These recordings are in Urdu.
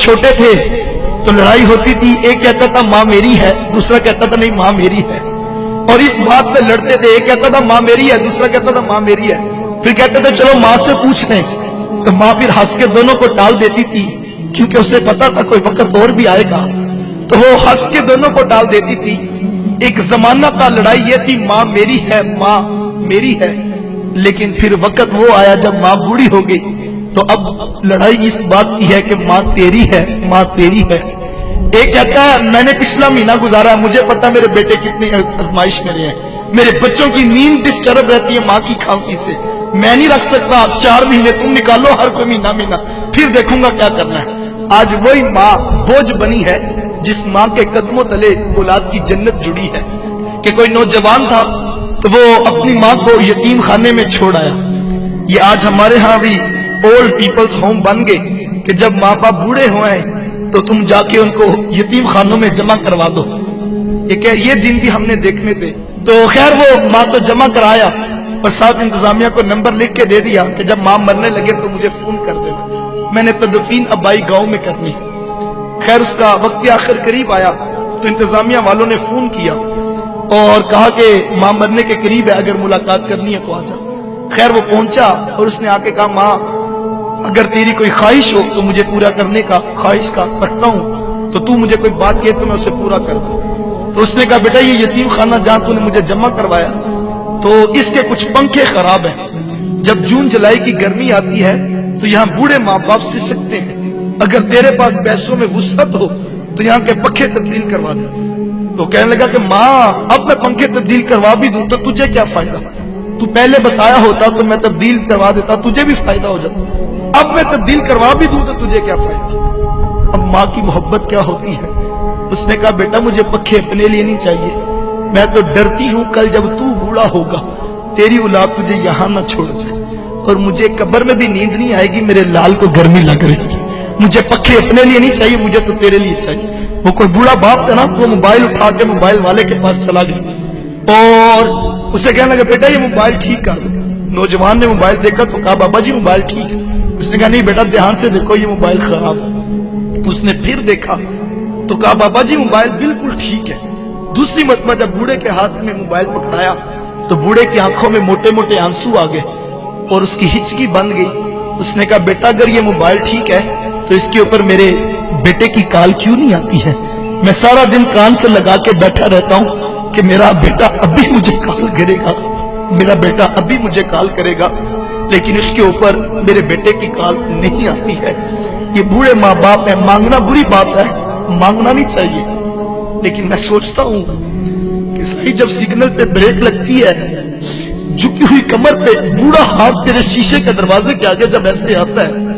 چھوٹے تھے تو لڑائی ہوتی تھی، ایک کہتا تھا ماں میری ہے، دوسرا کہتا تھا نہیں ماں میری ہے، اور اس بات پہ لڑتے تھے، ایک کہتا تھا ماں میری ہے، دوسرا کہتا تھا ماں میری ہے، پھر کہتے تھے چلو ماں سے پوچھ لیں، تو ماں پھر ہنس کے دونوں کو ٹال دیتی تھی، کیونکہ اسے پتا تھا کوئی وقت اور بھی آئے گا، تو وہ ہنس کے دونوں کو ٹال دیتی تھی۔ ایک زمانہ تھا لڑائی یہ تھی ماں میری ہے ماں میری ہے، لیکن پھر وقت وہ آیا جب ماں بوڑھی ہو گئی، تو اب لڑائی اس بات کی ہے کہ ماں تیری ہے ماں تیری ہے۔ ایک کہتا ہے میں نے پچھلا مہینہ گزارا، مجھے پتا میرے بیٹے کتنی آزمائش میں رہے ہیں، میرے بچوں کی نیند ڈسٹرب رہتی ہے ماں کی کھانسی سے، میں نہیں رکھ سکتا، 4 مہینے تم نکالو، ہر کوئی مہینہ پھر دیکھوں گا کیا کرنا ہے۔ آج وہی ماں بوجھ بنی ہے جس ماں کے قدموں تلے اولاد کی جنت جڑی ہے۔ کہ کوئی نوجوان تھا تو وہ اپنی ماں کو یتیم خانے میں چھوڑ آیا۔ یہ آج ہمارے ہاں بھی اولڈ پیپلز ہوم بن گئے کہ جب ماں باپ بوڑھے ہوئے تو تم جا کے ان کو یتیم خانوں میں جمع کروا دو۔ یہ دن بھی ہم نے دیکھنے تھے۔ تو خیر وہ ماں کو جمع کرایا اور ساتھ انتظامیہ کو نمبر لکھ کے دے دیا کہ جب ماں مرنے لگے تو مجھے فون کر دینا، میں نے تدفین ابائی گاؤں میں کرنی۔ خیر اس کا وقت آخر قریب آیا تو انتظامیہ والوں نے فون کیا اور کہا کہ ماں مرنے کے قریب ہے، اگر ملاقات کرنی ہے تو آ جا۔ خیر وہ پہنچا اور اس نے آ کے کہا ماں اگر تیری کوئی خواہش ہو تو مجھے پورا کرنے کا خواہش کا رکھتا ہوں، تو مجھے کوئی بات کہے تو میں اسے پورا کر دوں۔ تو اس نے کہا بیٹا یہ یتیم خانہ جہاں تو نے مجھے جمع کروایا تو اس کے کچھ پنکھے خراب ہیں، جب جون جولائی کی گرمی آتی ہے تو یہاں بوڑھے ماں باپ سے سکتے ہیں، اگر تیرے پاس پیسوں میں وسعت ہو تو یہاں کے پنکھے تبدیل کروا دے۔ تو کہنے لگا کہ ماں اب میں پنکھے تبدیل کروا بھی دوں تو تجھے کیا فائدہ، تو پہلے بتایا ہوتا تو میں تبدیل کروا دیتا، تجھے بھی فائدہ ہو جاتا، اب میں تبدیل کروا بھی دوں تو تجھے کیا فائدہ۔ اب ماں کی محبت کیا ہوتی ہے۔ اس نے کہا بیٹا مجھے پنکھے اپنے لیے نہیں چاہیے، میں تو ڈرتی ہوں کل جب تو بوڑھا ہوگا تیری اولاد تجھے یہاں نہ چھوڑ جائے، اور مجھے قبر میں بھی نیند نہیں آئے گی، میرے لال کو گرمی لگ رہی ہے، مجھے پنکھے اپنے لیے نہیں چاہیے، مجھے تو تیرے لیے چاہیے۔ وہ کوئی بوڑھا باپ تھا نا، وہ موبائل اٹھا کے موبائل والے کے پاس چلا گیا اور اسے کہنے لگا بیٹا یہ موبائل ٹھیک کر۔ نوجوان نے موبائل دیکھا تو کہا بابا جی موبائل ٹھیک ہے۔ اس نے کہا نہیں بیٹا دھیان سے دیکھو یہ موبائل خراب ہے۔ اس نے پھر دیکھا تو کہا بابا جی موبائل بالکل ٹھیک ہے۔ دوسری مرتبہ جب بوڑھے کے ہاتھ میں موبائل پکڑایا تو بوڑھے کی آنکھوں میں موٹے موٹے آنسو آ گئے اور اس کی ہچکی بند گئی۔ اس نے کہا بیٹا اگر یہ موبائل ٹھیک ہے تو اس کے اوپر میرے بیٹے کی کال کیوں نہیں آتی ہے؟ میں سارا دن کان سے لگا کے بیٹھا رہتا ہوں کہ میرا بیٹا ابھی مجھے کال کرے گا، میرا بیٹا ابھی مجھے کال کرے گا، لیکن اس کے اوپر میرے بیٹے کی کال نہیں آتی ہے۔ یہ بوڑھے ماں باپ ہے، مانگنا بری بات ہے، مانگنا نہیں چاہیے، لیکن میں سوچتا ہوں کہ صحیح جب سگنل پہ بریک لگتی ہے، جھکی ہوئی کمر پہ بوڑھا ہاتھ تیرے شیشے کے دروازے کے آگے جب ایسے آتا ہے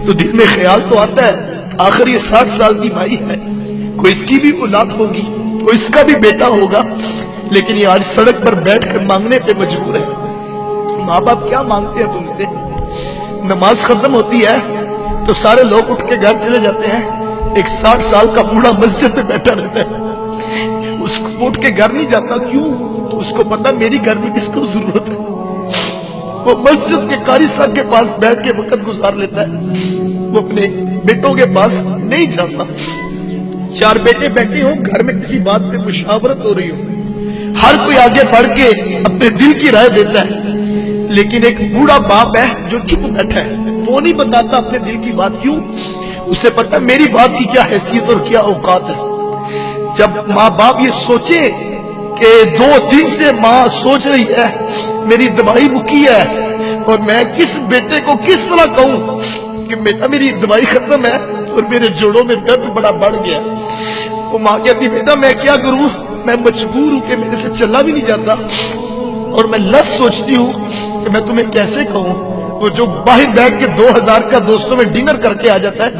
تو دل میں خیال تو آتا ہے آخر یہ 60 سال کی مائی ہے، کوئی اس کی بھی اولاد ہوگی، کوئی اس کا بھی بیٹا ہوگا، لیکن یہ آج سڑک پر بیٹھ کر مانگنے پہ مجبور ہے۔ ماں باپ کیا مانگتے ہیں تم سے؟ نماز ختم ہوتی ہے تو سارے لوگ اٹھ کے گھر چلے جاتے ہیں، ایک 60 سال کا بوڑھا مسجد میں بیٹھا رہتا ہے، اس کو اٹھ کے گھر نہیں جاتا، کیوں؟ تو اس کو پتا میری گھر میں کس کو ضرورت ہے، وہ مسجد کے قاری صاحب کے پاس بیٹھ کے وقت گزار لیتا ہے، وہ اپنے بیٹوں کے پاس نہیں جاتا۔ 4 بیٹے بیٹھے ہوں گھر میں کسی بات پہ مشاورت ہو رہی ہو، ہر کوئی آگے بڑھ کے اپنے دل کی رائے دیتا ہے، لیکن ایک بوڑھا باپ ہے جو چپ بیٹھا ہے، وہ نہیں بتاتا اپنے دل کی بات، کیوں؟ اسے پتا میری بات کی کیا حیثیت اور کیا اوقات ہے۔ جب ماں باپ یہ سوچے کہ 2 دن سے ماں سوچ رہی ہے میری دوائی مکی ہے اور میں کس بیٹے کو کس طرح کہوں کہ بیٹا میری دوائی ختم ہے اور میرے جوڑوں میں درد بڑا بڑھ گیا، وہ ماں کہتی بیٹا میں کیا کروں، میں مجبور ہوں کہ میرے سے چلا بھی نہیں جاتا اور میں لفظ سوچتی ہوں کہ میں تمہیں کیسے کہوں۔ وہ جو باہر بیٹھ کے 2000 کا دوستوں میں ڈنر کر کے آ جاتا ہے،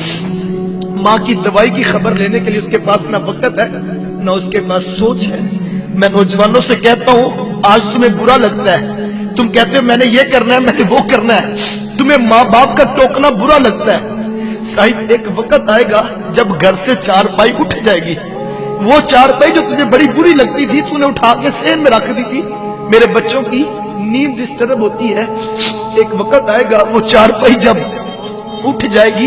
ماں کی دوائی کی خبر لینے کے لیے اس کے پاس نہ وقت ہے نہ اس کے پاس سوچ ہے۔ میں نوجوانوں سے کہتا ہوں آج تمہیں برا لگتا ہے، تم کہتے ہو میں نے یہ کرنا ہے میں نے وہ کرنا ہے، تمہیں ماں باپ کا ٹوکنا برا لگتا ہے، صاحب ایک وقت آئے گا جب گھر سے 4 پائی اٹھ جائے گی، وہ 4 پائی جو تجھے بڑی بری لگتی تھی تو نے اٹھا کے سین میں رکھ دی تھی، میرے بچوں کی نیند ڈسٹرب ہوتی ہے، ایک وقت آئے گا وہ 4 پائی جب اٹھ جائے گی